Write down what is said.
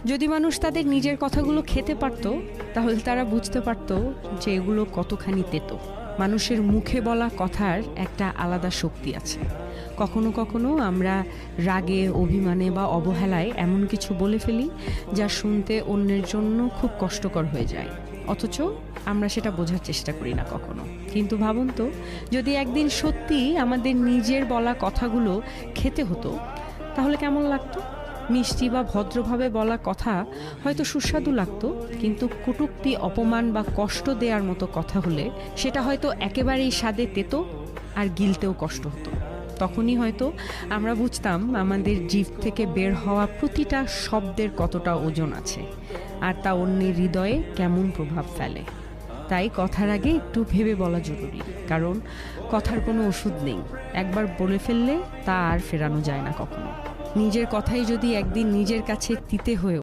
যদি মানুষ তাদের নিজের কথাগুলো খেতে পারত, তাহলে তারা বুঝতে পারত যে এগুলো কতখানি তেতো। মানুষের মুখে বলা কথার একটা আলাদা শক্তি আছে। কখনো কখনো আমরা রাগে, অভিমানে বা অবহেলায় এমন কিছু বলে ফেলি যা শুনতে অন্যের জন্য খুব কষ্টকর হয়ে যায়, অথচ আমরা সেটা বোঝার চেষ্টা করি না কখনো। কিন্তু ভাবুন তো, যদি একদিন সত্যি আমাদের নিজের বলা কথাগুলো খেতে হতো, তাহলে কেমন লাগতো? মিষ্টি বা ভদ্রভাবে বলা কথা হয়তো সুস্বাদু লাগতো, কিন্তু কটূক্তি, অপমান বা কষ্ট দেওয়ার মতো কথা হলে সেটা হয়তো একেবারেই স্বাদে তেতো আর গিলতেও কষ্ট হতো। তখনই হয়তো আমরা বুঝতাম আমাদের জিভ থেকে বের হওয়া প্রতিটা শব্দের কতটা ওজন আছে, আর তা অন্যের হৃদয়ে কেমন প্রভাব ফেলে। তাই কথার আগে একটু ভেবে বলা জরুরি, কারণ কথার কোনো ওষুধ নেই। একবার বলে ফেললে তা আর ফেরানো যায় না কখনো। নিজের কথাই যদি একদিন নিজের কাছে তিতে হয়ে